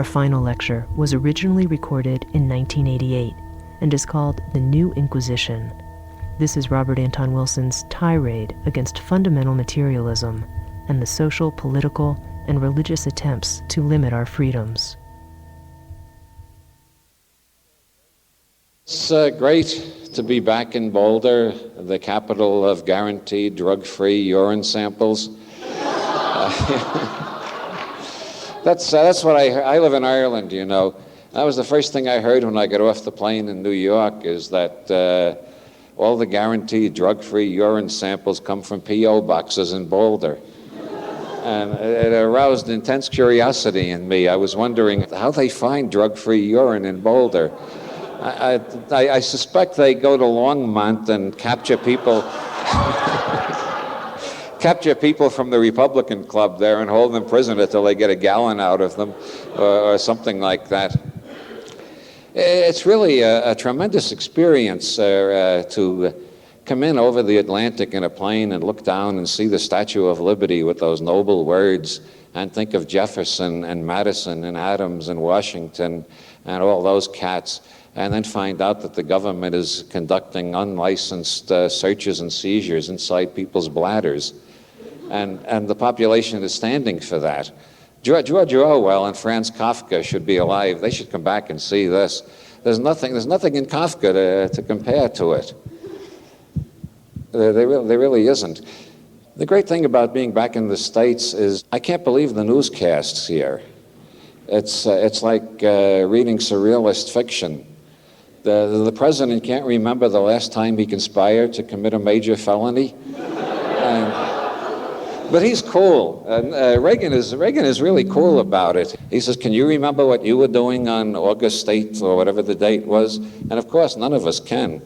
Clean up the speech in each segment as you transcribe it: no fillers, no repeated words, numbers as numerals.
Our final lecture was originally recorded in 1988 and is called The New Inquisition. This is Robert Anton Wilson's tirade against fundamental materialism and the social, political, and religious attempts to limit our freedoms. It's great to be back in Boulder, the capital of guaranteed drug-free urine samples. That's what I live in Ireland, you know. That was the first thing I heard when I got off the plane in New York, is that all the guaranteed drug-free urine samples come from P.O. boxes in Boulder. And it aroused intense curiosity in me. I was wondering how they find drug-free urine in Boulder. I suspect they go to Longmont and capture people from the Republican Club there and hold them prisoner till they get a gallon out of them, or something like that. It's really a tremendous experience to come in over the Atlantic in a plane and look down and see the Statue of Liberty with those noble words, and think of Jefferson and Madison and Adams and Washington and all those cats, and then find out that the government is conducting unlicensed searches and seizures inside people's bladders. And the population is standing for that. George Orwell and Franz Kafka should be alive. They should come back and see this. There's nothing in Kafka to compare to it. There really isn't. The great thing about being back in the States is I can't believe the newscasts here. It's like reading surrealist fiction. The president can't remember the last time he conspired to commit a major felony. But he's cool. Reagan is really cool about it. He says, "Can you remember what you were doing on August 8th or whatever the date was?" And of course, none of us can.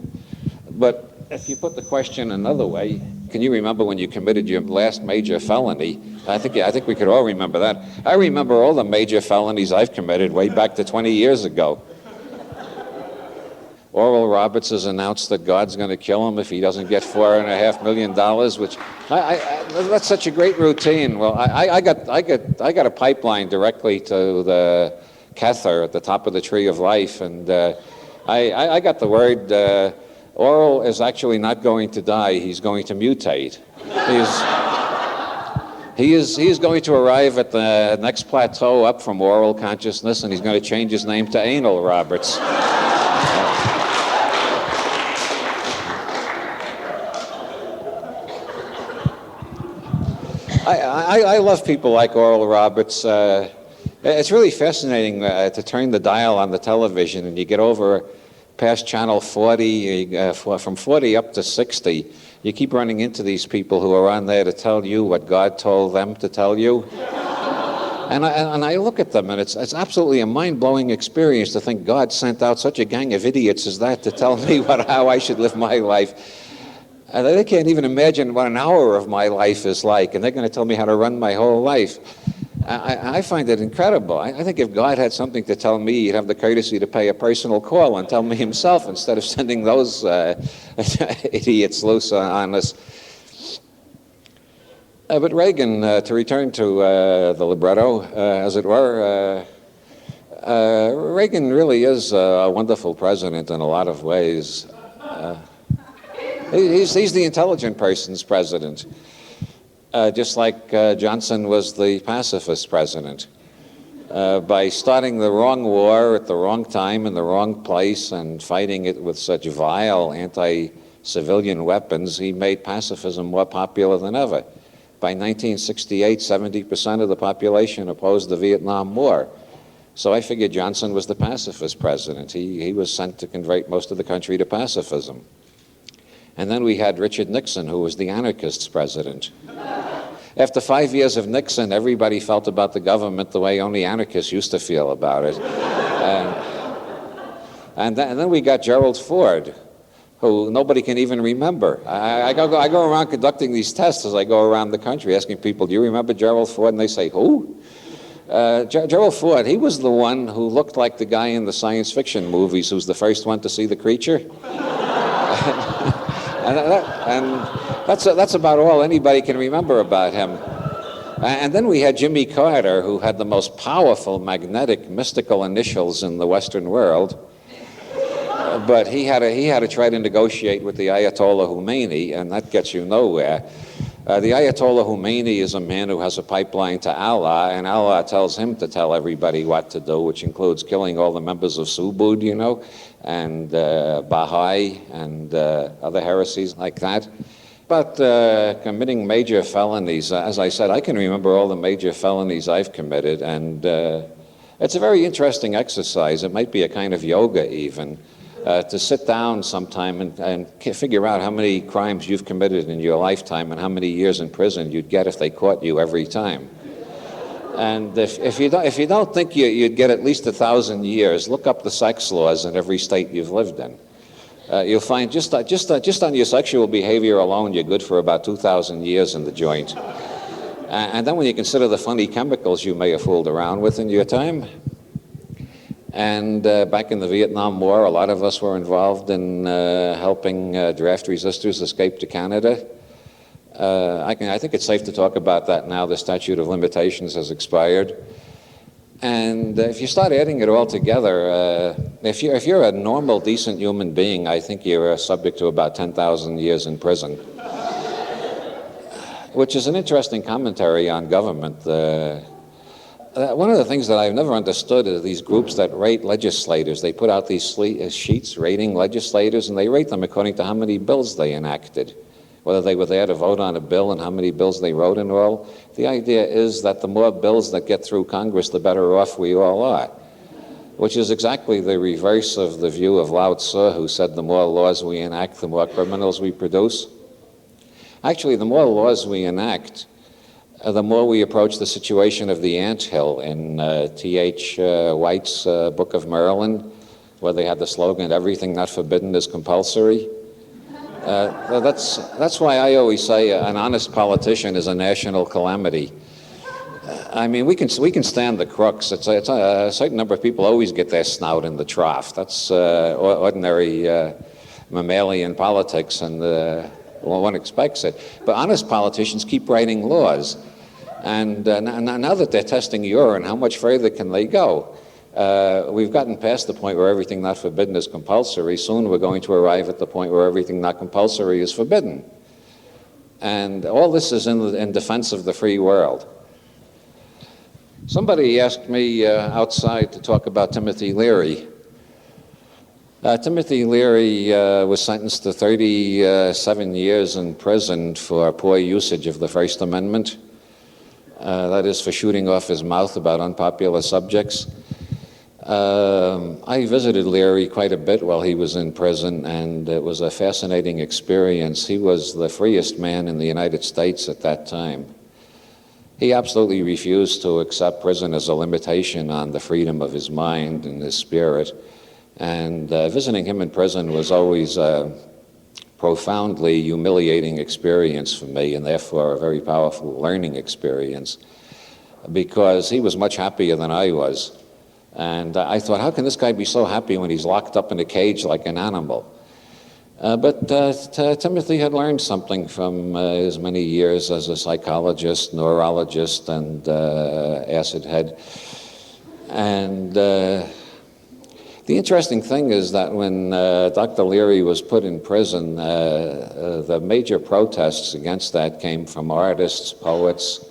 But if you put the question another way, can you remember when you committed your last major felony? I think we could all remember that. I remember all the major felonies I've committed way back to 20 years ago. Oral Roberts has announced that God's going to kill him if he doesn't get $4.5 million, which that's such a great routine. Well, I got a pipeline directly to the Kether at the top of the Tree of Life, and I got the word. Oral is actually not going to die. He's going to mutate. He is going to arrive at the next plateau up from oral consciousness, and he's going to change his name to Anal Roberts. I love people like Oral Roberts. It's really fascinating to turn the dial on the television and you get over past channel 40, from 40 up to 60. You keep running into these people who are on there to tell you what God told them to tell you. And I look at them, and it's absolutely a mind-blowing experience to think God sent out such a gang of idiots as that to tell me how I should live my life. And they can't even imagine what an hour of my life is like, and they're going to tell me how to run my whole life. I find it incredible. I think if God had something to tell me, he'd have the courtesy to pay a personal call and tell me himself instead of sending those idiots loose on us. But Reagan, to return to the libretto, as it were, Reagan really is a wonderful president in a lot of ways. He's the intelligent person's president, just like Johnson was the pacifist president. By starting the wrong war at the wrong time in the wrong place and fighting it with such vile anti-civilian weapons, he made pacifism more popular than ever. By 1968, 70% of the population opposed the Vietnam War. So I figured Johnson was the pacifist president. He was sent to convert most of the country to pacifism. And then we had Richard Nixon, who was the anarchist's president. After 5 years of Nixon, everybody felt about the government the way only anarchists used to feel about it. And then we got Gerald Ford, who nobody can even remember. I go around conducting these tests as I go around the country, asking people, "Do you remember Gerald Ford?" And they say, "Who?" Gerald Ford, he was the one who looked like the guy in the science fiction movies who's the first one to see the creature. And that's about all anybody can remember about him. And then we had Jimmy Carter, who had the most powerful, magnetic, mystical initials in the Western world. But he had to try to negotiate with the Ayatollah Khomeini, and that gets you nowhere. The Ayatollah Khomeini is a man who has a pipeline to Allah, and Allah tells him to tell everybody what to do, which includes killing all the members of Subud, you know, and Baha'i and other heresies like that. But committing major felonies, as I said, I can remember all the major felonies I've committed, and it's a very interesting exercise. It might be a kind of yoga even, to sit down sometime and figure out how many crimes you've committed in your lifetime and how many years in prison you'd get if they caught you every time. And if you don't think you'd get at least 1,000 years, look up the sex laws in every state you've lived in. You'll find just on your sexual behavior alone, you're good for about 2,000 years in the joint. And then when you consider the funny chemicals you may have fooled around with in your time. And back in the Vietnam War, a lot of us were involved in helping draft resistors escape to Canada. I think it's safe to talk about that now. The statute of limitations has expired. And if you start adding it all together, if you're a normal, decent human being, I think you're subject to about 10,000 years in prison, which is an interesting commentary on government. One of the things that I've never understood is these groups that rate legislators. They put out these sheets rating legislators, and they rate them according to how many bills they enacted, whether they were there to vote on a bill and how many bills they wrote and all. The idea is that the more bills that get through Congress, the better off we all are, which is exactly the reverse of the view of Lao Tzu, who said the more laws we enact, the more criminals we produce. Actually, the more laws we enact, the more we approach the situation of the anthill in T.H. White's Book of Maryland, where they had the slogan, "Everything not forbidden is compulsory." That's why I always say an honest politician is a national calamity. I mean, we can stand the crooks. It's a certain number of people always get their snout in the trough. That's ordinary mammalian politics, and one expects it. But honest politicians keep writing laws. And now that they're testing urine, how much further can they go? We've gotten past the point where everything not forbidden is compulsory. Soon we're going to arrive at the point where everything not compulsory is forbidden. And all this is in defense of the free world. Somebody asked me outside to talk about Timothy Leary. Timothy Leary was sentenced to 37 years in prison for poor usage of the First Amendment. That is, for shooting off his mouth about unpopular subjects. I visited Leary quite a bit while he was in prison, and it was a fascinating experience. He was the freest man in the United States at that time. He absolutely refused to accept prison as a limitation on the freedom of his mind and his spirit. And visiting him in prison was always a profoundly humiliating experience for me, and therefore a very powerful learning experience, because he was much happier than I was. And I thought, how can this guy be so happy when he's locked up in a cage like an animal? But Timothy had learned something from his many years as a psychologist, neurologist, and acid head. And the interesting thing is that when Dr. Leary was put in prison, the major protests against that came from artists, poets,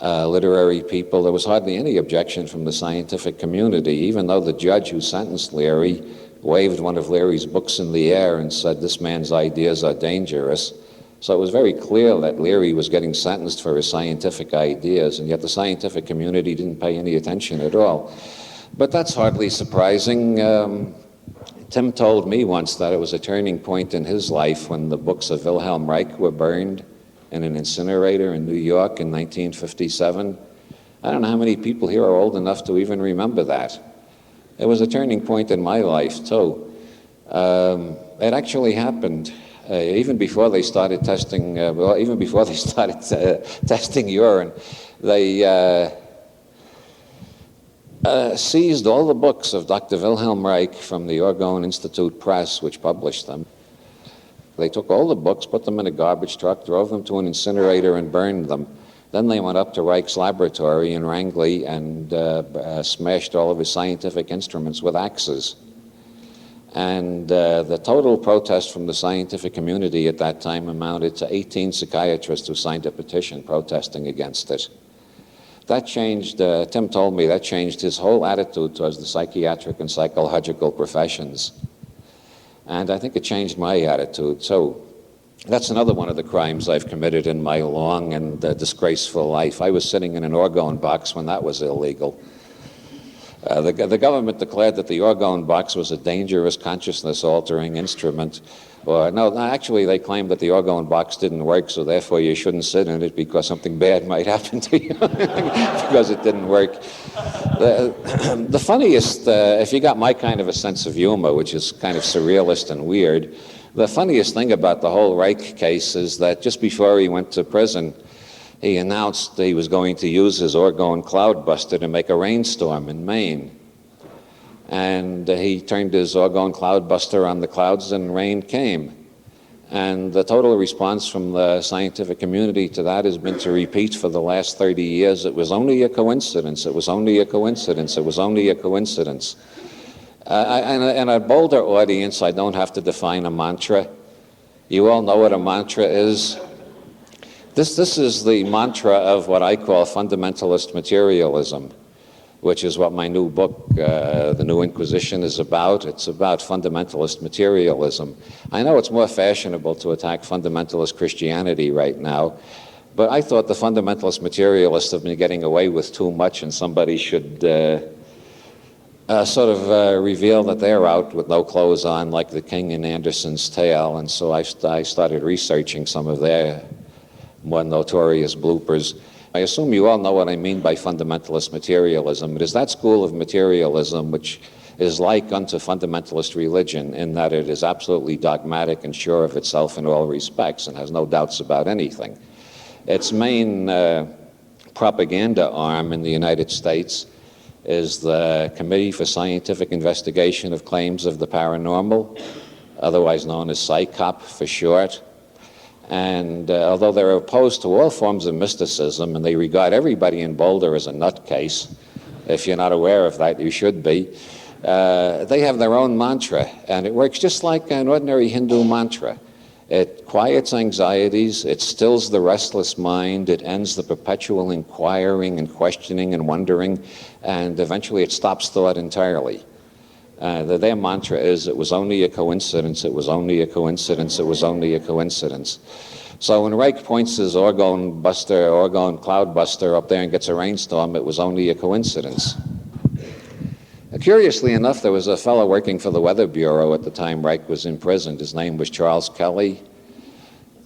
literary people. There was hardly any objection from the scientific community, even though the judge who sentenced Leary waved one of Leary's books in the air and said, "This man's ideas are dangerous." So it was very clear that Leary was getting sentenced for his scientific ideas, and yet the scientific community didn't pay any attention at all. But that's hardly surprising. Tim told me once that it was a turning point in his life when the books of Wilhelm Reich were burned in an incinerator in New York in 1957. I don't know how many people here are old enough to even remember that. It was a turning point in my life, too. It actually happened even before they started testing, testing urine. They seized all the books of Dr. Wilhelm Reich from the Orgone Institute Press, which published them. They took all the books, put them in a garbage truck, drove them to an incinerator, and burned them. Then they went up to Reich's laboratory in Rangeley and smashed all of his scientific instruments with axes. And the total protest from the scientific community at that time amounted to 18 psychiatrists who signed a petition protesting against it. That changed, Tim told me, that changed his whole attitude towards the psychiatric and psychological professions. And I think it changed my attitude. So that's another one of the crimes I've committed in my long and disgraceful life. I was sitting in an orgone box when that was illegal. The government declared that the orgone box was a dangerous consciousness-altering instrument. Or no, actually they claimed that the orgone box didn't work, so therefore you shouldn't sit in it because something bad might happen to you because it didn't work. The funniest, if you got my kind of a sense of humor, which is kind of surrealist and weird, the funniest thing about the whole Reich case is that just before he went to prison, he announced he was going to use his orgone cloudbuster to make a rainstorm in Maine. And he turned his orgone cloudbuster on the clouds and rain came. And the total response from the scientific community to that has been to repeat for the last 30 years, it was only a coincidence, it was only a coincidence, it was only a coincidence. And a bolder audience, I don't have to define a mantra. You all know what a mantra is. This is the mantra of what I call fundamentalist materialism, which is what my new book, The New Inquisition, is about. It's about fundamentalist materialism. I know it's more fashionable to attack fundamentalist Christianity right now, but I thought the fundamentalist materialists have been getting away with too much, and somebody should reveal that they're out with no clothes on, like the king in Andersen's Tale. And so I started researching some of their more notorious bloopers. I assume you all know what I mean by fundamentalist materialism. It is that school of materialism which is like unto fundamentalist religion in that it is absolutely dogmatic and sure of itself in all respects and has no doubts about anything. Its main propaganda arm in the United States is the Committee for Scientific Investigation of Claims of the Paranormal, otherwise known as CSICOP for short. And although they're opposed to all forms of mysticism, and they regard everybody in Boulder as a nutcase, if you're not aware of that, you should be, they have their own mantra, and it works just like an ordinary Hindu mantra. It quiets anxieties, it stills the restless mind, it ends the perpetual inquiring and questioning and wondering, and eventually it stops thought entirely. Their mantra is, it was only a coincidence, it was only a coincidence, it was only a coincidence. So when Reich points his orgone cloudbuster up there and gets a rainstorm, it was only a coincidence. Curiously enough, there was a fellow working for the Weather Bureau at the time Reich was imprisoned. His name was Charles Kelly.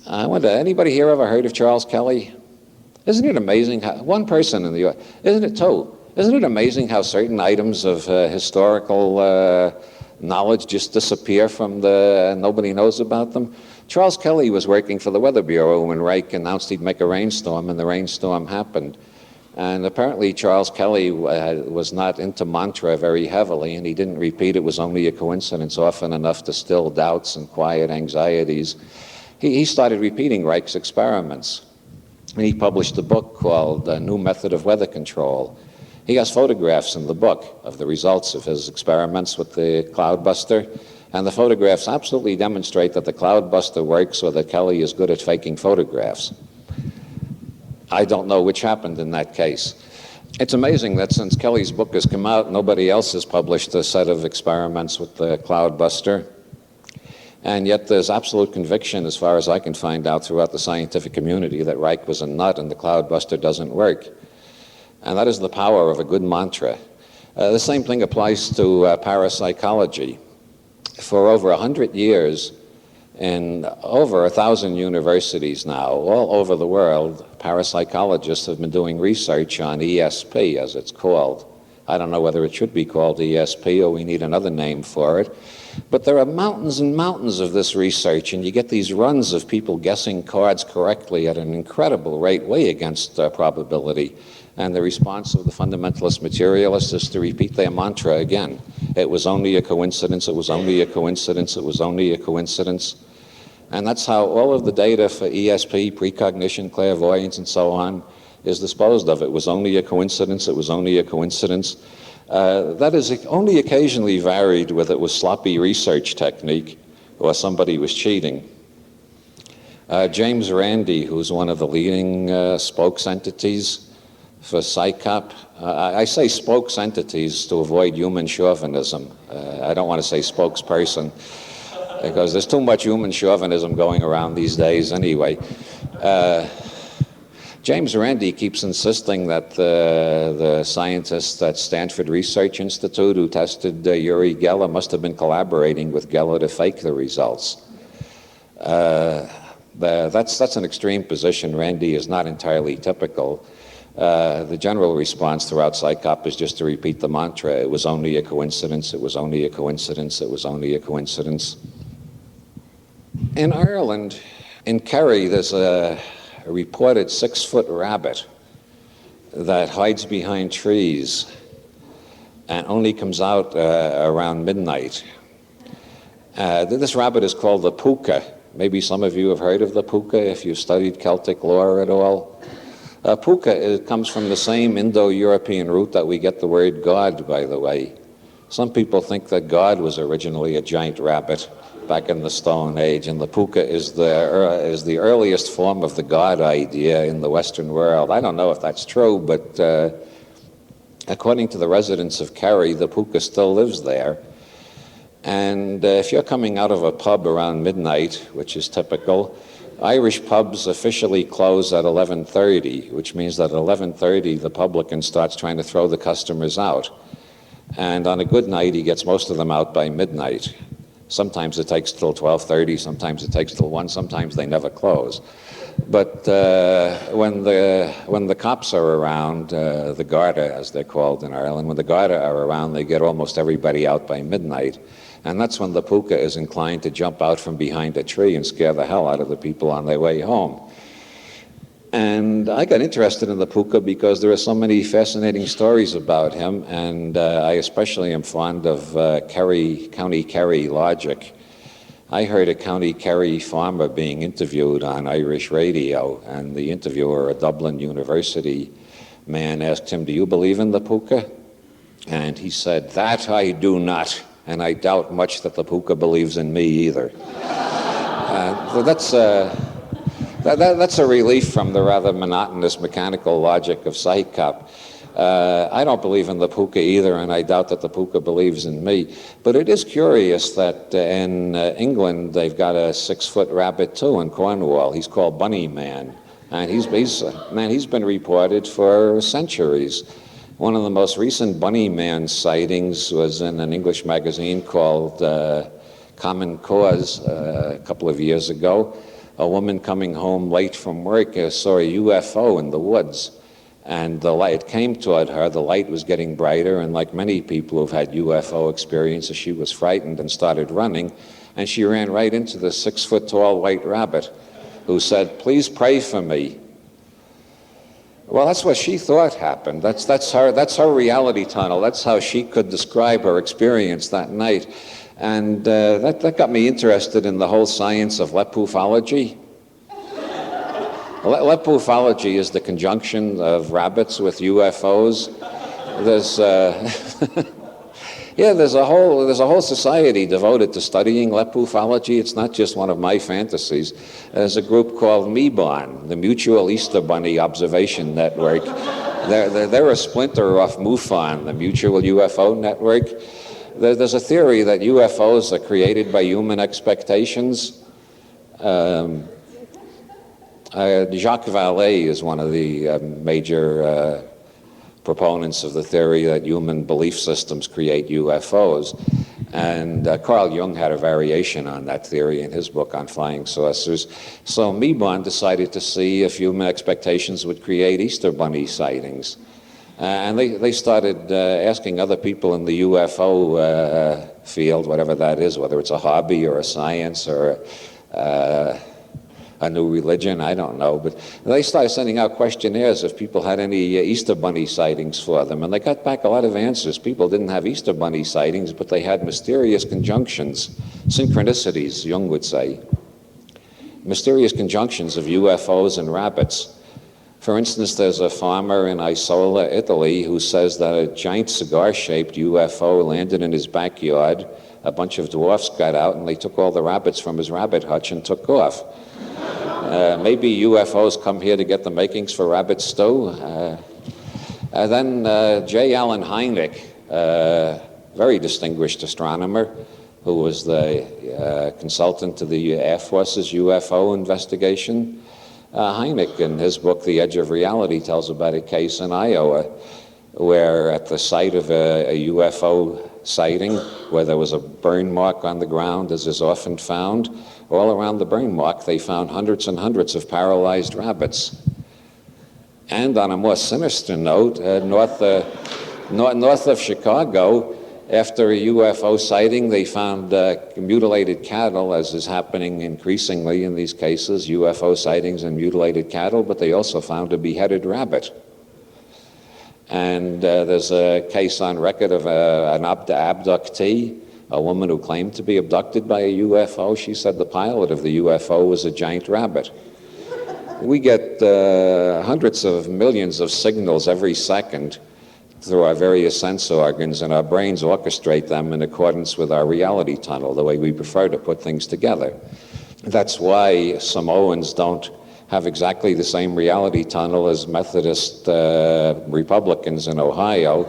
I wonder, anybody here ever heard of Charles Kelly? Isn't it amazing how, one person in the U.S., isn't it two? Isn't it amazing how certain items of historical knowledge just disappear from nobody knows about them? Charles Kelly was working for the Weather Bureau when Reich announced he'd make a rainstorm, and the rainstorm happened. And apparently Charles Kelly was not into mantra very heavily, and he didn't repeat it was only a coincidence often enough to still doubts and quiet anxieties. He started repeating Reich's experiments, and he published a book called New Method of Weather Control. He has photographs in the book of the results of his experiments with the cloudbuster, and the photographs absolutely demonstrate that the cloudbuster works or that Kelly is good at faking photographs. I don't know which happened in that case. It's amazing that since Kelly's book has come out, nobody else has published a set of experiments with the cloudbuster. And yet there's absolute conviction, as far as I can find out, throughout the scientific community that Reich was a nut and the cloudbuster doesn't work. And that is the power of a good mantra. The same thing applies to parapsychology. For over 100 years, in over 1,000 universities now, all over the world, parapsychologists have been doing research on ESP, as it's called. I don't know whether it should be called ESP or we need another name for it. But there are mountains and mountains of this research, and you get these runs of people guessing cards correctly at an incredible rate, way against probability. And the response of the fundamentalist materialists is to repeat their mantra again. It was only a coincidence, it was only a coincidence, it was only a coincidence. And that's how all of the data for ESP, precognition, clairvoyance, and so on, is disposed of. It was only a coincidence, it was only a coincidence. That is only occasionally varied with it was sloppy research technique or somebody was cheating. James Randi, who's one of the leading spokes entities for PSYCOP, I say spokes entities to avoid human chauvinism. I don't want to say spokesperson, because there's too much human chauvinism going around these days anyway. James Randi keeps insisting that the scientists at Stanford Research Institute who tested Uri Geller must have been collaborating with Geller to fake the results. That's an extreme position. Randi is not entirely typical. The general response throughout PSYCOP is just to repeat the mantra, it was only a coincidence, it was only a coincidence, it was only a coincidence. In Ireland, in Kerry, there's a reported 6-foot rabbit that hides behind trees and only comes out around midnight. This rabbit is called the puka. Maybe some of you have heard of the puka if you've studied Celtic lore at all. Puka comes from the same Indo-European root that we get the word God, by the way. Some people think that God was originally a giant rabbit back in the Stone Age, and the puka is the earliest form of the God idea in the Western world. I don't know if that's true, but according to the residents of Kerry, the puka still lives there. And if you're coming out of a pub around midnight, which is typical, Irish pubs officially close at 11:30, which means that at 11:30 the publican starts trying to throw the customers out. And on a good night, he gets most of them out by midnight. Sometimes it takes till 12:30, sometimes it takes till 1, sometimes they never close. But when the cops are around, the Garda, as they're called in Ireland, when the Garda are around, they get almost everybody out by midnight. And that's when the puka is inclined to jump out from behind a tree and scare the hell out of the people on their way home. And I got interested in the puka because there are so many fascinating stories about him, and I especially am fond of County Kerry logic. I heard a County Kerry farmer being interviewed on Irish radio, and the interviewer, a Dublin University man, asked him, "Do you believe in the puka?" And he said, "That I do not, and I doubt much that the puka believes in me either." That's a relief from the rather monotonous mechanical logic of PSYCOP. I don't believe in the puka either, and I doubt that the puka believes in me. But it is curious that in England they've got a 6-foot rabbit too in Cornwall. He's called Bunny Man, and he's been reported for centuries. One of the most recent Bunny Man sightings was in an English magazine called Common Cause a couple of years ago. A woman coming home late from work saw a UFO in the woods, and the light came toward her. The light was getting brighter, and like many people who've had UFO experiences, she was frightened and started running, and she ran right into the 6-foot-tall white rabbit, who said, "Please pray for me." Well, that's what she thought happened. That's her reality tunnel. That's how she could describe her experience that night. And that got me interested in the whole science of lepufology. Lepufology is the conjunction of rabbits with UFOs. There's there's a whole society devoted to studying lepufology. It's not just one of my fantasies. There's a group called MeBon, the Mutual Easter Bunny Observation Network. They're a splinter off MUFON, the Mutual UFO Network. There's a theory that UFOs are created by human expectations. Jacques Vallée is one of the major proponents of the theory that human belief systems create UFOs. And Carl Jung had a variation on that theory in his book on flying saucers. So MeBon decided to see if human expectations would create Easter Bunny sightings. And they started asking other people in the UFO field, whatever that is, whether it's a hobby or a science or a new religion, I don't know. But they started sending out questionnaires if people had any Easter Bunny sightings for them. And they got back a lot of answers. People didn't have Easter Bunny sightings, but they had mysterious conjunctions, synchronicities, Jung would say. Mysterious conjunctions of UFOs and rabbits. For instance, there's a farmer in Isola, Italy, who says that a giant cigar-shaped UFO landed in his backyard. A bunch of dwarfs got out and they took all the rabbits from his rabbit hutch and took off. Maybe UFOs come here to get the makings for rabbit stew. Then J. Allen Hynek, very distinguished astronomer, who was the consultant to the Air Force's UFO investigation. Hynek, in his book, The Edge of Reality, tells about a case in Iowa where at the site of a UFO sighting, where there was a burn mark on the ground, as is often found, all around the burn mark they found hundreds and hundreds of paralyzed rabbits. And on a more sinister note, north of Chicago, after a UFO sighting, they found mutilated cattle, as is happening increasingly in these cases, UFO sightings and mutilated cattle, but they also found a beheaded rabbit. And there's a case on record of an abductee, a woman who claimed to be abducted by a UFO. She said the pilot of the UFO was a giant rabbit. We get hundreds of millions of signals every second through our various sense organs, and our brains orchestrate them in accordance with our reality tunnel, the way we prefer to put things together. That's why Samoans don't have exactly the same reality tunnel as Methodist Republicans in Ohio,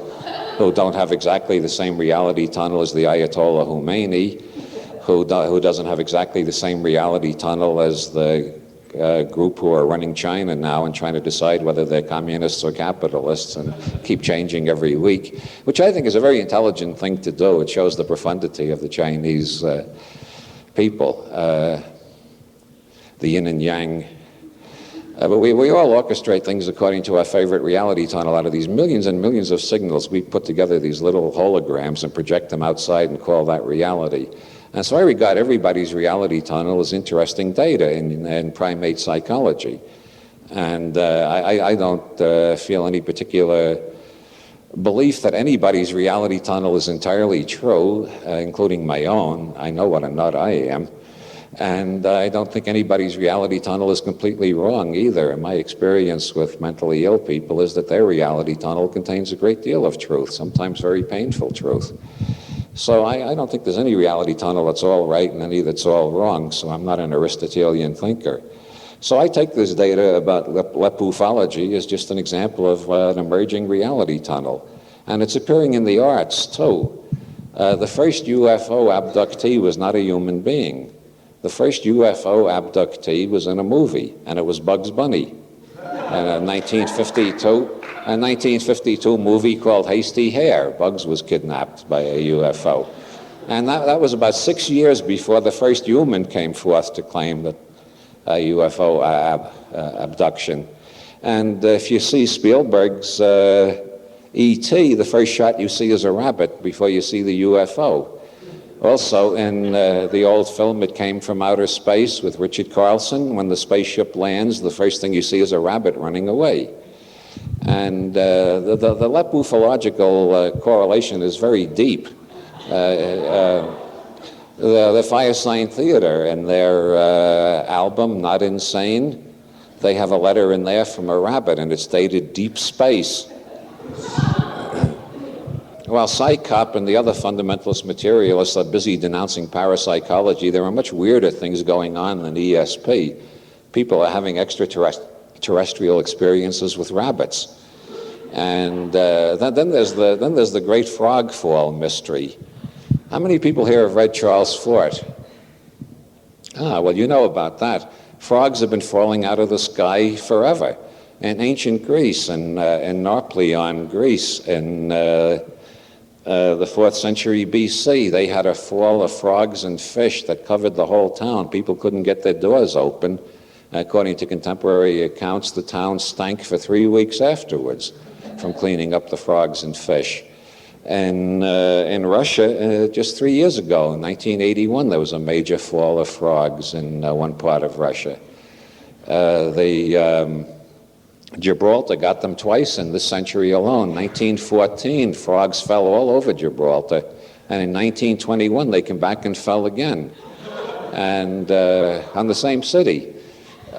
who don't have exactly the same reality tunnel as the Ayatollah Khomeini, who doesn't have exactly the same reality tunnel as the group who are running China now and trying to decide whether they're communists or capitalists and keep changing every week, which I think is a very intelligent thing to do. It shows the profundity of the Chinese people, the yin and yang. But we all orchestrate things according to our favorite reality tunnel. Out of these millions and millions of signals, we put together these little holograms and project them outside and call that reality. And so I regard everybody's reality tunnel as interesting data in primate psychology. And I don't feel any particular belief that anybody's reality tunnel is entirely true, including my own. I know what a nut I am. And I don't think anybody's reality tunnel is completely wrong either. My experience with mentally ill people is that their reality tunnel contains a great deal of truth, sometimes very painful truth. So I don't think there's any reality tunnel that's all right and any that's all wrong, so I'm not an Aristotelian thinker. So I take this data about lepufology as just an example of an emerging reality tunnel. And it's appearing in the arts, too. The first UFO abductee was not a human being. The first UFO abductee was in a movie, and it was Bugs Bunny. In 1952. A 1952 movie called Hasty Hare. Bugs was kidnapped by a UFO. And that was about 6 years before the first human came forth to claim that a UFO abduction. And if you see Spielberg's E.T., the first shot you see is a rabbit before you see the UFO. Also, in the old film It Came from Outer Space with Richard Carlson, when the spaceship lands, the first thing you see is a rabbit running away. And the lepufological correlation is very deep. The Firesign Theater, in their album, Not Insane, they have a letter in there from a rabbit, and it's dated Deep Space. While Psychop and the other fundamentalist materialists are busy denouncing parapsychology, there are much weirder things going on than ESP. People are having extraterrestrial experiences with rabbits. And then there's the Great Frog Fall mystery. How many people here have read Charles Fort? Ah, well, you know about that. Frogs have been falling out of the sky forever. In ancient Greece, in Narpleon, Greece, in the 4th century BC, they had a fall of frogs and fish that covered the whole town. People couldn't get their doors open. According to contemporary accounts, the town stank for 3 weeks afterwards from cleaning up the frogs and fish. And in Russia, just 3 years ago, in 1981, there was a major fall of frogs in one part of Russia. Gibraltar got them twice in this century alone. 1914, frogs fell all over Gibraltar, and in 1921, they came back and fell again, and on the same city.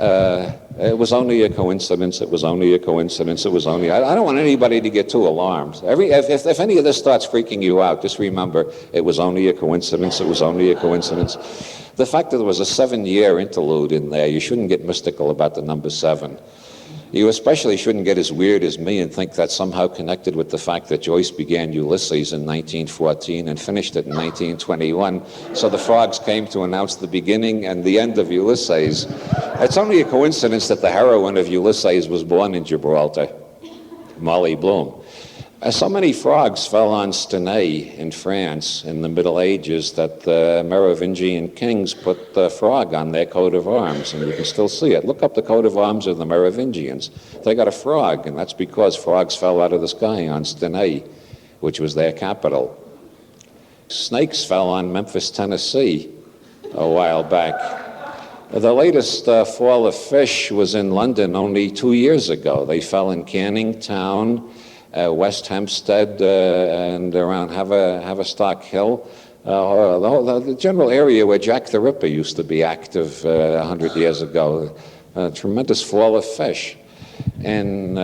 It was only a coincidence, it was only a coincidence, it was only... I don't want anybody to get too alarmed. If any of this starts freaking you out, just remember, it was only a coincidence, it was only a coincidence. The fact that there was a 7-year interlude in there, you shouldn't get mystical about the number 7. You especially shouldn't get as weird as me and think that's somehow connected with the fact that Joyce began Ulysses in 1914 and finished it in 1921. So the frogs came to announce the beginning and the end of Ulysses. It's only a coincidence that the heroine of Ulysses was born in Gibraltar, Molly Bloom. So many frogs fell on Stenay in France in the Middle Ages that the Merovingian kings put the frog on their coat of arms, and you can still see it. Look up the coat of arms of the Merovingians. They got a frog, and that's because frogs fell out of the sky on Stenay, which was their capital. Snakes fell on Memphis, Tennessee a while back. The latest fall of fish was in London only 2 years ago. They fell in Canning Town, West Hempstead, and around Haverstock Hill, the general area where Jack the Ripper used to be active 100 years ago. A tremendous fall of fish. In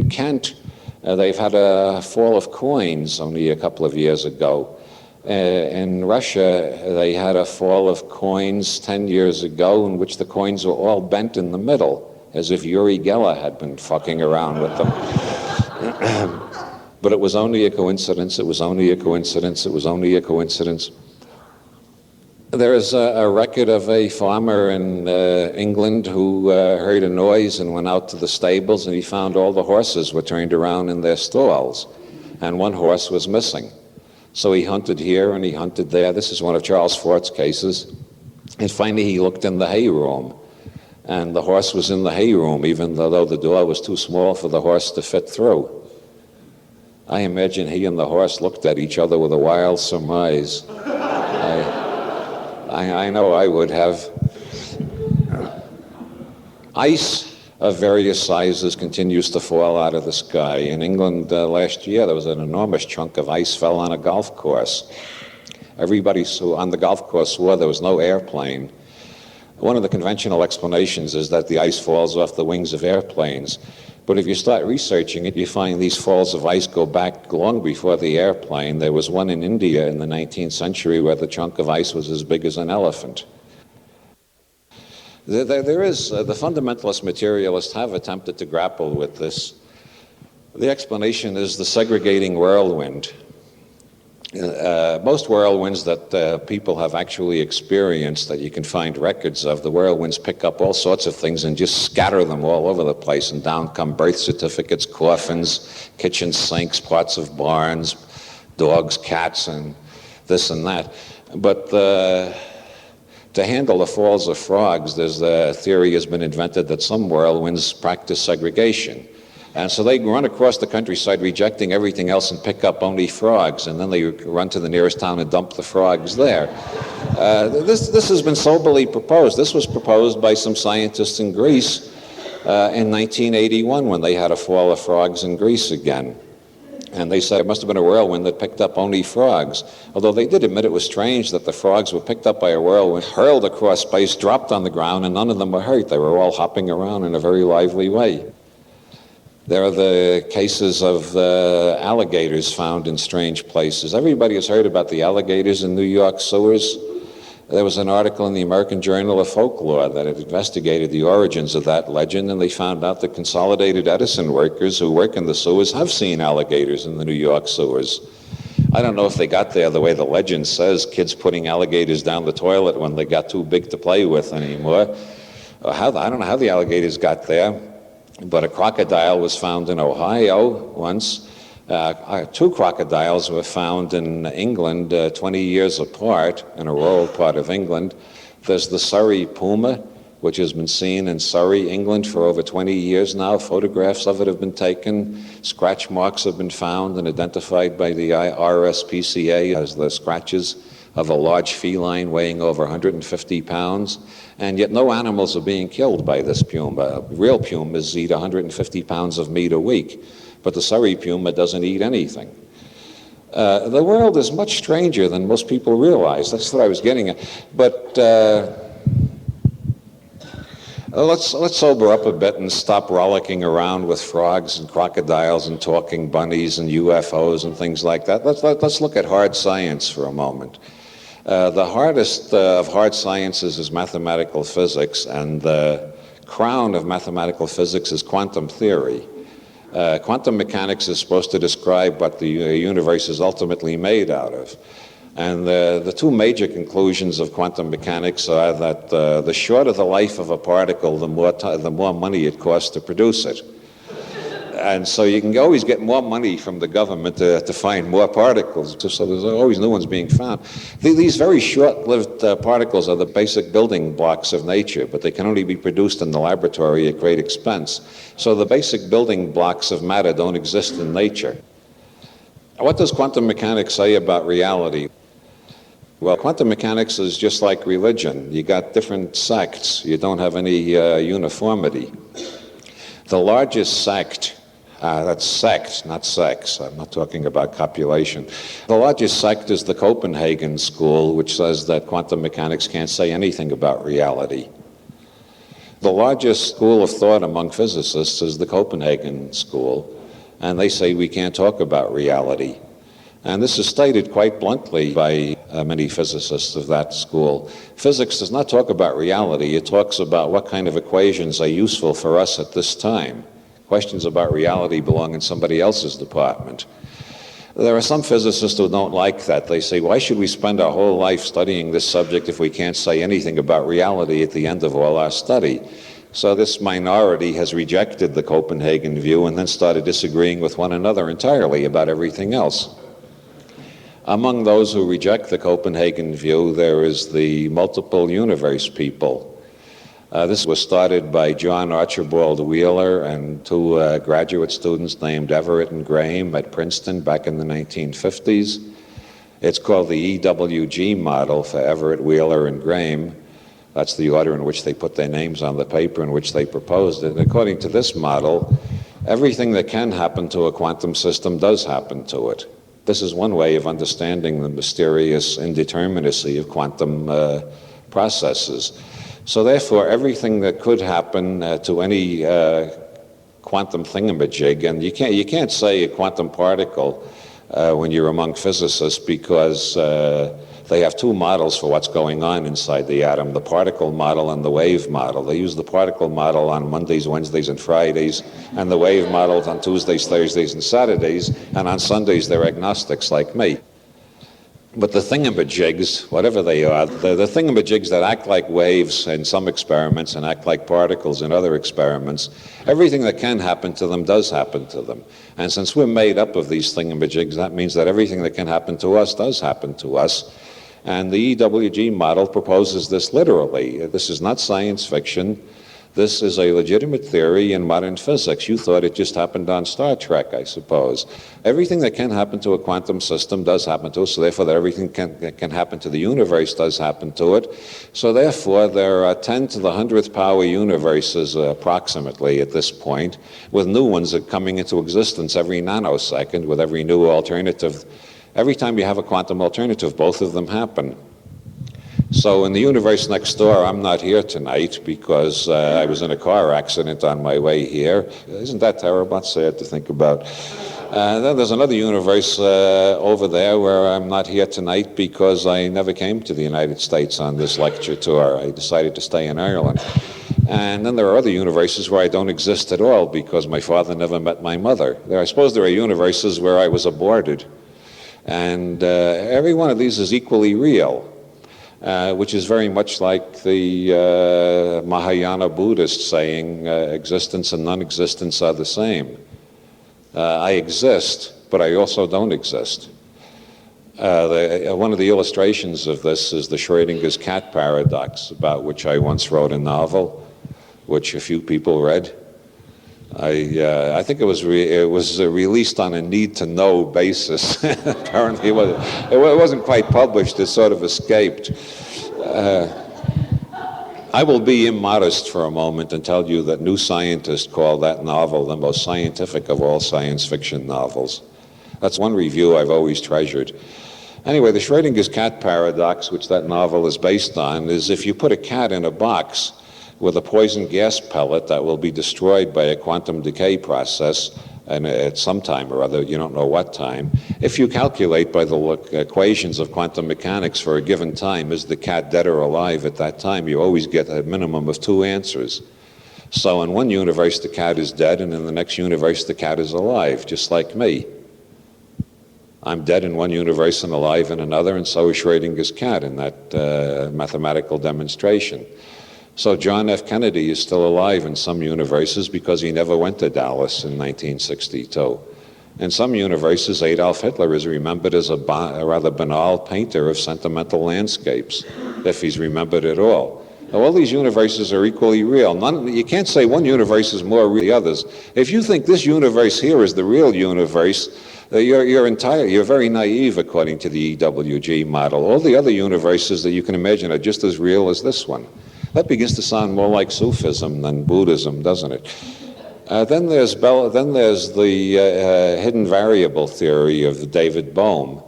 Kent, they've had a fall of coins only a couple of years ago. In Russia, they had a fall of coins 10 years ago in which the coins were all bent in the middle, as if Uri Geller had been fucking around with them. But it was only a coincidence, it was only a coincidence, it was only a coincidence. There is a record of a farmer in England who heard a noise and went out to the stables, and he found all the horses were turned around in their stalls, and one horse was missing. So he hunted here and he hunted there. This is one of Charles Fort's cases. And finally he looked in the hay room, and the horse was in the hay room, even though the door was too small for the horse to fit through. I imagine he and the horse looked at each other with a wild surmise. I know I would have. Ice of various sizes continues to fall out of the sky. In England last year, there was an enormous chunk of ice fell on a golf course. Everybody on the golf course swore there was no airplane. One of the conventional explanations is that the ice falls off the wings of airplanes. But if you start researching it, you find these falls of ice go back long before the airplane. There was one in India in the 19th century where the chunk of ice was as big as an elephant. The fundamentalist materialists have attempted to grapple with this. The explanation is the segregating whirlwind. Most whirlwinds that people have actually experienced, that you can find records of, the whirlwinds pick up all sorts of things and just scatter them all over the place, and down come birth certificates, coffins, kitchen sinks, parts of barns, dogs, cats, and this and that. But to handle the falls of frogs, there's a theory has been invented that some whirlwinds practice segregation. And so they run across the countryside rejecting everything else and pick up only frogs, and then they run to the nearest town and dump the frogs there. This has been soberly proposed. This was proposed by some scientists in Greece in 1981 when they had a fall of frogs in Greece again. And they said it must have been a whirlwind that picked up only frogs. Although they did admit it was strange that the frogs were picked up by a whirlwind, hurled across space, dropped on the ground, and none of them were hurt. They were all hopping around in a very lively way. There are the cases of alligators found in strange places. Everybody has heard about the alligators in New York sewers. There was an article in the American Journal of Folklore that had investigated the origins of that legend, and they found out that Consolidated Edison workers who work in the sewers have seen alligators in the New York sewers. I don't know if they got there the way the legend says, kids putting alligators down the toilet when they got too big to play with anymore. I don't know how the alligators got there. But a crocodile was found in Ohio once. 2 crocodiles were found in England 20 years apart in a rural part of England. There's the Surrey puma, which has been seen in Surrey, England for over 20 years now. Photographs of it have been taken. Scratch marks have been found and identified by the RSPCA as the scratches of a large feline weighing over 150 pounds, and yet no animals are being killed by this puma. Real pumas eat 150 pounds of meat a week, but the Surrey puma doesn't eat anything. The world is much stranger than most people realize. That's what I was getting at. But Let's sober up a bit and stop rollicking around with frogs and crocodiles and talking bunnies and UFOs and things like that. Let's look at hard science for a moment. The hardest of hard sciences is mathematical physics, and the crown of mathematical physics is quantum theory. Quantum mechanics is supposed to describe what the universe is ultimately made out of. And the two major conclusions of quantum mechanics are that the shorter the life of a particle, the more money it costs to produce it. And so you can always get more money from the government to find more particles, so there's always new ones being found. These very short-lived particles are the basic building blocks of nature, but they can only be produced in the laboratory at great expense. So the basic building blocks of matter don't exist in nature. What does quantum mechanics say about reality? Well, quantum mechanics is just like religion. You got different sects. You don't have any uniformity. The largest sect, that's sect, not sex. I'm not talking about copulation. The largest sect is the Copenhagen school, which says that quantum mechanics can't say anything about reality. The largest school of thought among physicists is the Copenhagen school, and they say we can't talk about reality. And this is stated quite bluntly by many physicists of that school. Physics does not talk about reality. It talks about what kind of equations are useful for us at this time. Questions about reality belong in somebody else's department. There are some physicists who don't like that. They say, why should we spend our whole life studying this subject if we can't say anything about reality at the end of all our study? So this minority has rejected the Copenhagen view and then started disagreeing with one another entirely about everything else. Among those who reject the Copenhagen view, there is the multiple universe people. This was started by John Archibald Wheeler and two graduate students named Everett and Graham at Princeton back in the 1950s. It's called the EWG model for Everett, Wheeler, and Graham. That's the order in which they put their names on the paper in which they proposed it. And according to this model, everything that can happen to a quantum system does happen to it. This is one way of understanding the mysterious indeterminacy of quantum processes. So therefore, everything that could happen to any quantum thingamajig, and you can't say a quantum particle when you're among physicists because they have two models for what's going on inside the atom, the particle model and the wave model. They use the particle model on Mondays, Wednesdays, and Fridays, and the wave model on Tuesdays, Thursdays, and Saturdays, and on Sundays they're agnostics like me. But the thingamajigs, whatever they are, the thingamajigs that act like waves in some experiments and act like particles in other experiments, everything that can happen to them does happen to them. And since we're made up of these thingamajigs, that means that everything that can happen to us does happen to us. And the EWG model proposes this literally. This is not science fiction. This is a legitimate theory in modern physics. You thought it just happened on Star Trek, I suppose. Everything that can happen to a quantum system does happen to us, so therefore that everything that can happen to the universe does happen to it. So therefore there are 10 to the 100th power universes approximately at this point, with new ones that are coming into existence every nanosecond with every new alternative. Every time you have a quantum alternative, both of them happen. So in the universe next door, I'm not here tonight because I was in a car accident on my way here. Isn't that terrible? It's sad to think about. Then there's another universe over there where I'm not here tonight because I never came to the United States on this lecture tour. I decided to stay in Ireland. And then there are other universes where I don't exist at all because my father never met my mother. I suppose there are universes where I was aborted. And every one of these is equally real. Which is very much like the Mahayana Buddhist saying existence and non-existence are the same. I exist, but I also don't exist. One of the illustrations of this is the Schrödinger's cat paradox, about which I once wrote a novel, which a few people read. I think it was released on a need-to-know basis. Apparently, it wasn't quite published. It sort of escaped. I will be immodest for a moment and tell you that New Scientist called that novel the most scientific of all science fiction novels. That's one review I've always treasured. Anyway, the Schrödinger's cat paradox, which that novel is based on, is if you put a cat in a box, with a poison gas pellet that will be destroyed by a quantum decay process, and at some time or other, you don't know what time. If you calculate by the equations of quantum mechanics for a given time, is the cat dead or alive at that time, you always get a minimum of 2 answers. So in one universe, the cat is dead, and in the next universe, the cat is alive, just like me. I'm dead in one universe and alive in another, and so is Schrödinger's cat in that mathematical demonstration. So John F. Kennedy is still alive in some universes because he never went to Dallas in 1962. In some universes, Adolf Hitler is remembered as a rather banal painter of sentimental landscapes, if he's remembered at all. Now, all these universes are equally real. You can't say one universe is more real than the others. If you think this universe here is the real universe, you're very naive according to the EWG model. All the other universes that you can imagine are just as real as this one. That begins to sound more like Sufism than Buddhism, doesn't it? Then there's the hidden variable theory of David Bohm,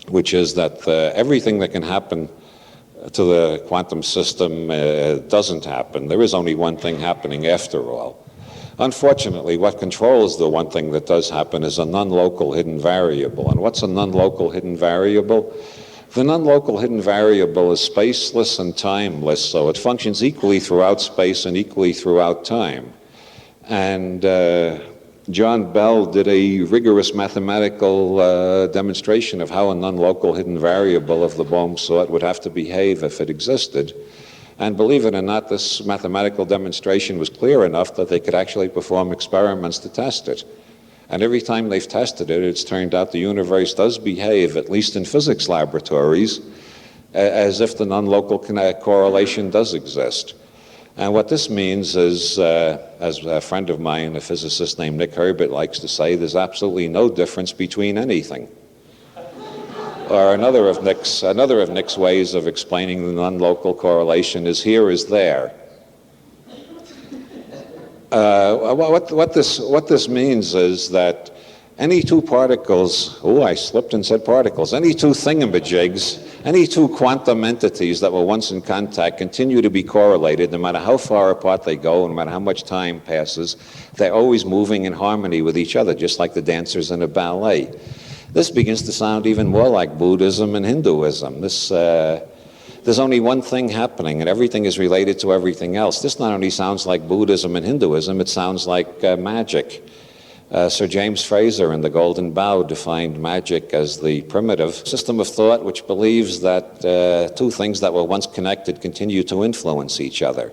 which is that everything that can happen to the quantum system doesn't happen. There is only one thing happening after all. Unfortunately, what controls the one thing that does happen is a non-local hidden variable. And what's a non-local hidden variable? The non-local hidden variable is spaceless and timeless, so it functions equally throughout space and equally throughout time. And John Bell did a rigorous mathematical demonstration of how a non-local hidden variable of the Bohm sort would have to behave if it existed. And believe it or not, this mathematical demonstration was clear enough that they could actually perform experiments to test it. And every time they've tested it, it's turned out the universe does behave, at least in physics laboratories, as if the non-local correlation does exist. And what this means is, as a friend of mine, a physicist named Nick Herbert, likes to say, there's absolutely no difference between anything. Or another of Nick's ways of explaining the non-local correlation is here is there. What this means is that any two particles, I slipped and said particles, any two thingamajigs, any two quantum entities that were once in contact continue to be correlated no matter how far apart they go, no matter how much time passes. They're always moving in harmony with each other, just like the dancers in a ballet. This begins to sound even more like Buddhism and Hinduism. There's only one thing happening, and everything is related to everything else. This not only sounds like Buddhism and Hinduism, it sounds like magic. Sir James Frazer in The Golden Bough defined magic as the primitive system of thought which believes that two things that were once connected continue to influence each other.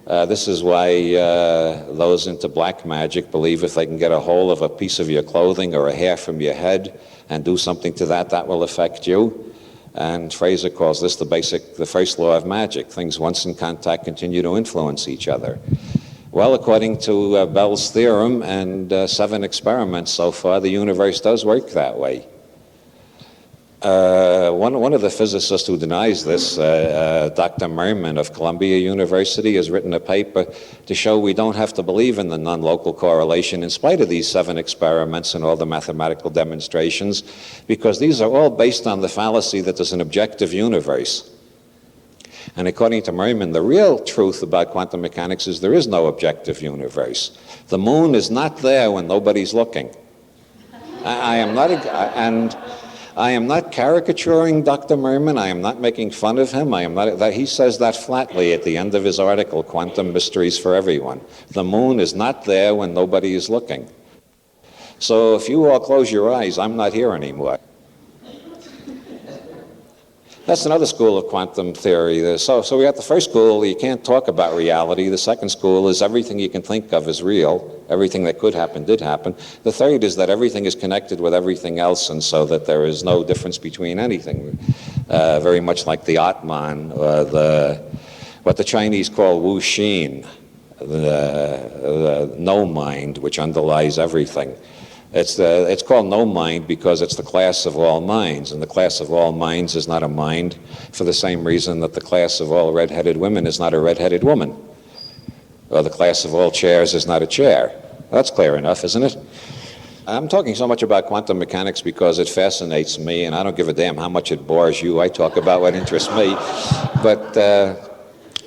This is why those into black magic believe if they can get a hold of a piece of your clothing or a hair from your head and do something to that, that will affect you. And Frazer calls this the first law of magic. Things once in contact continue to influence each other. Well, according to Bell's theorem and 7 experiments so far, the universe does work that way. One of the physicists who denies this, Dr. Merman of Columbia University, has written a paper to show we don't have to believe in the non-local correlation in spite of these 7 experiments and all the mathematical demonstrations, because these are all based on the fallacy that there's an objective universe. And according to Merman, the real truth about quantum mechanics is there is no objective universe. The moon is not there when nobody's looking. I am not caricaturing Dr. Merman. I am not making fun of him. He says that flatly at the end of his article, Quantum Mysteries for Everyone. The moon is not there when nobody is looking. So if you all close your eyes, I'm not here anymore. That's another school of quantum theory. So we got the first school, you can't talk about reality. The second school is everything you can think of is real. Everything that could happen did happen. The third is that everything is connected with everything else, and so that there is no difference between anything. Very much like the Atman, what the Chinese call Wu Xin, the no mind, which underlies everything. It's called no mind because it's the class of all minds, and the class of all minds is not a mind for the same reason that the class of all red-headed women is not a red-headed woman, or the class of all chairs is not a chair. That's clear enough, isn't it? I'm talking so much about quantum mechanics because it fascinates me, and I don't give a damn how much it bores you. I talk about what interests me. But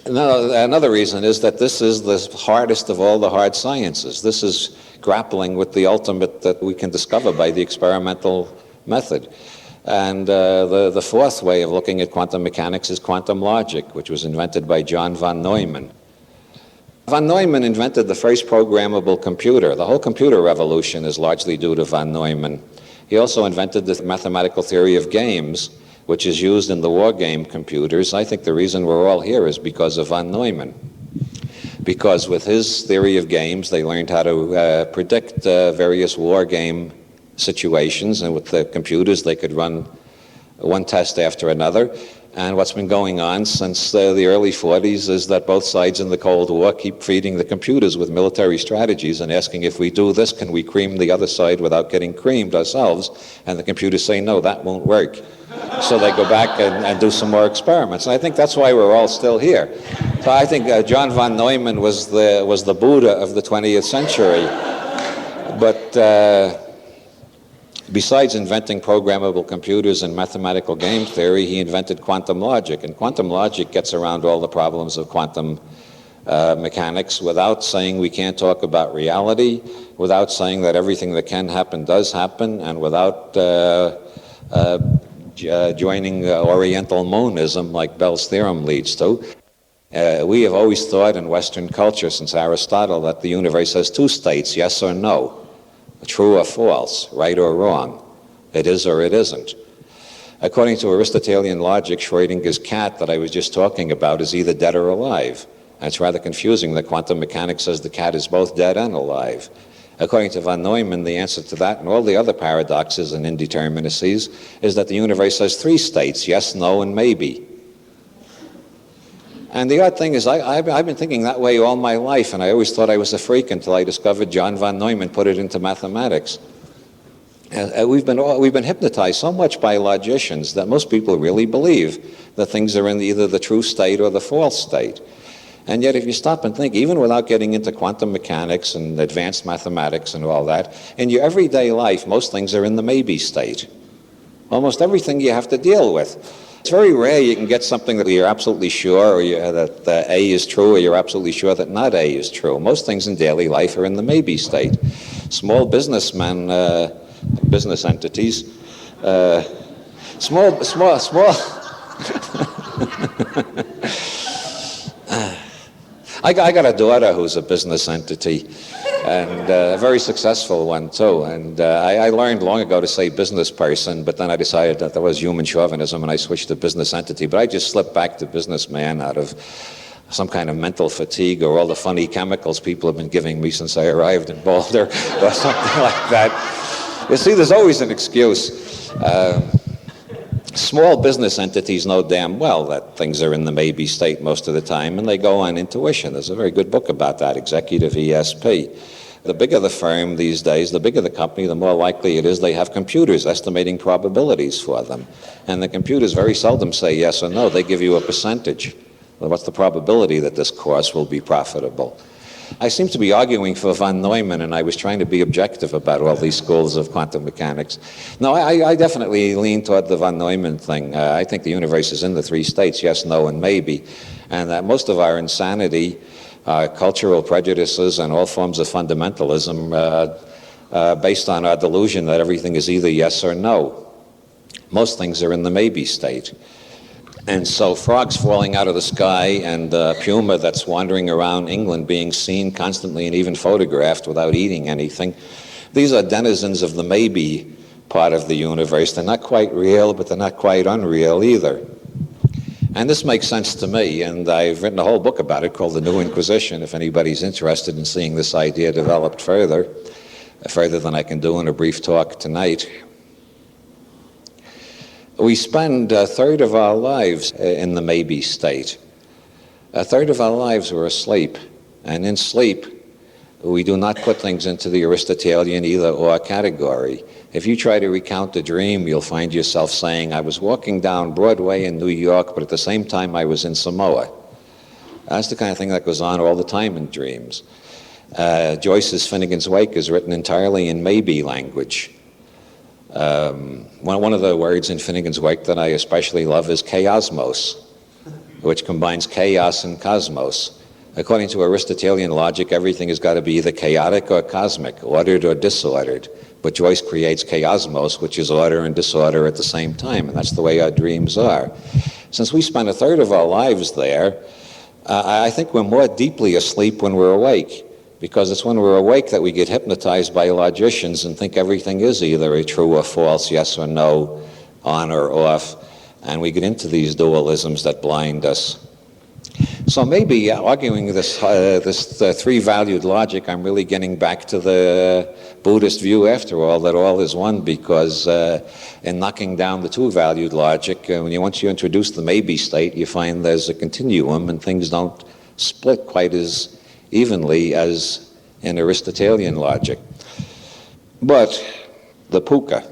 No, another reason is that this is the hardest of all the hard sciences. This is grappling with the ultimate that we can discover by the experimental method. And the fourth way of looking at quantum mechanics is quantum logic, which was invented by John von Neumann. Von Neumann invented the first programmable computer. The whole computer revolution is largely due to von Neumann. He also invented the mathematical theory of games, which is used in the war game computers. I think the reason we're all here is because of von Neumann. Because with his theory of games, they learned how to predict various war game situations, and with the computers, they could run one test after another. And what's been going on since the early 40s is that both sides in the Cold War keep feeding the computers with military strategies and asking, if we do this, can we cream the other side without getting creamed ourselves? And the computers say, no, that won't work. So they go back and do some more experiments. And I think that's why we're all still here. So I think John von Neumann was the Buddha of the 20th century. But besides inventing programmable computers and mathematical game theory, he invented quantum logic. And quantum logic gets around all the problems of quantum mechanics without saying we can't talk about reality, without saying that everything that can happen does happen, and without joining Oriental monism like Bell's theorem leads to. We have always thought in Western culture since Aristotle that the universe has two states, yes or no. True or false, right or wrong, it is or it isn't. According to Aristotelian logic, Schrödinger's cat that I was just talking about is either dead or alive. And it's rather confusing that quantum mechanics says the cat is both dead and alive. According to von Neumann, the answer to that and all the other paradoxes and indeterminacies is that the universe has three states, yes, no, and maybe. And the odd thing is, I've been thinking that way all my life, and I always thought I was a freak until I discovered John von Neumann put it into mathematics. We've been hypnotized so much by logicians that most people really believe that things are in either the true state or the false state. And yet, if you stop and think, even without getting into quantum mechanics and advanced mathematics and all that, in your everyday life, most things are in the maybe state. Almost everything you have to deal with. It's very rare you can get something that you're absolutely sure or that A is true, or you're absolutely sure that not A is true. Most things in daily life are in the maybe state. Small businessmen, business entities, small. I got a daughter who's a business entity, and a very successful one too. And I learned long ago to say business person, but then I decided that was human chauvinism, and I switched to business entity. But I just slipped back to businessman out of some kind of mental fatigue, or all the funny chemicals people have been giving me since I arrived in Boulder, or something like that. You see, there's always an excuse. Small business entities know damn well that things are in the maybe state most of the time, and they go on intuition. There's a very good book about that, Executive ESP. The bigger the firm these days, the bigger the company, the more likely it is they have computers estimating probabilities for them. And the computers very seldom say yes or no. They give you a percentage. Well, what's the probability that this course will be profitable? I seem to be arguing for von Neumann, and I was trying to be objective about all these schools of quantum mechanics. No, I definitely lean toward the von Neumann thing. I think the universe is in the three states, yes, no, and maybe. And that most of our insanity, cultural prejudices, and all forms of fundamentalism based on our delusion that everything is either yes or no. Most things are in the maybe state. And so frogs falling out of the sky and puma that's wandering around England being seen constantly and even photographed without eating anything, these are denizens of the maybe part of the universe. They're not quite real, but they're not quite unreal either. And this makes sense to me, and I've written a whole book about it called The New Inquisition, if anybody's interested in seeing this idea developed further than I can do in a brief talk tonight. We spend a third of our lives in the maybe state. A third of our lives we're asleep. And in sleep, we do not put things into the Aristotelian either or category. If you try to recount a dream, you'll find yourself saying, I was walking down Broadway in New York, but at the same time I was in Samoa. That's the kind of thing that goes on all the time in dreams. Joyce's Finnegan's Wake is written entirely in maybe language. One of the words in Finnegan's Wake that I especially love is chaosmos. which combines chaos and cosmos. According to Aristotelian logic, everything has got to be either chaotic or cosmic, ordered or disordered. But Joyce creates chaosmos, which is order and disorder at the same time, and that's the way our dreams are. Since we spend a third of our lives there, I think we're more deeply asleep when we're awake, because it's when we're awake that we get hypnotized by logicians and think everything is either a true or false, yes or no, on or off, and we get into these dualisms that blind us. So maybe arguing this three-valued logic, I'm really getting back to the Buddhist view after all, that all is one, because in knocking down the two-valued logic, once you introduce the maybe state, you find there's a continuum and things don't split quite as evenly as in Aristotelian logic. But the puka,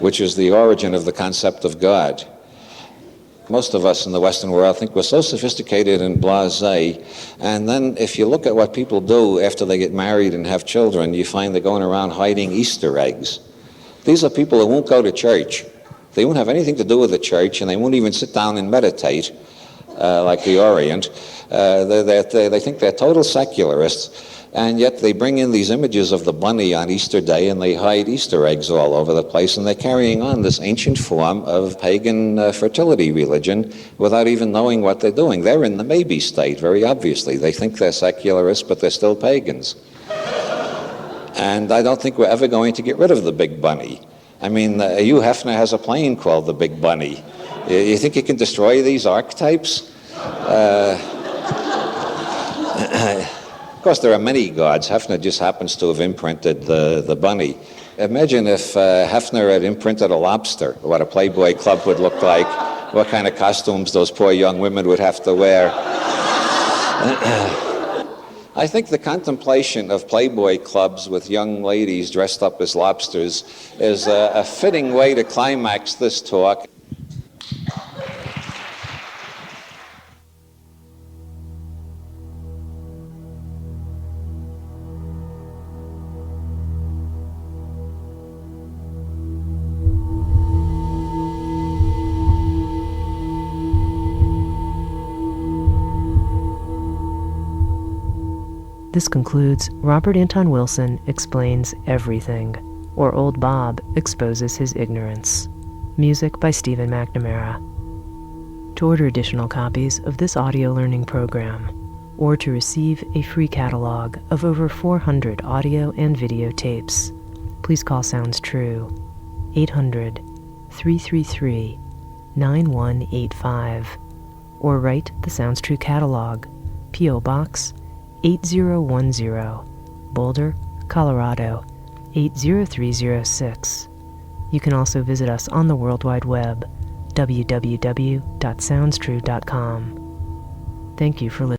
which is the origin of the concept of God, most of us in the Western world think we're so sophisticated and blasé, and then if you look at what people do after they get married and have children, you find they're going around hiding Easter eggs. These are people who won't go to church. They won't have anything to do with the church, and they won't even sit down and meditate like the Orient. They think they're total secularists, and yet they bring in these images of the bunny on Easter Day and they hide Easter eggs all over the place, and they're carrying on this ancient form of pagan fertility religion without even knowing what they're doing. They're in the maybe state, very obviously. They think they're secularists, but they're still pagans. And I don't think we're ever going to get rid of the big bunny. I mean, Hugh Hefner has a plane called the Big Bunny. You think you can destroy these archetypes? Of course, there are many gods. Hefner just happens to have imprinted the bunny. Imagine if Hefner had imprinted a lobster, what a Playboy club would look like, what kind of costumes those poor young women would have to wear. I think the contemplation of Playboy clubs with young ladies dressed up as lobsters is a fitting way to climax this talk. This concludes Robert Anton Wilson Explains Everything, or Old Bob Exposes His Ignorance. Music by Stephen McNamara. To order additional copies of this audio learning program, or to receive a free catalog of over 400 audio and video tapes, please call Sounds True 800-333-9185, or write the Sounds True catalog, P.O. Box 8010, Boulder, Colorado 80306. You can also visit us on the World Wide Web, www.soundstrue.com. Thank you for listening.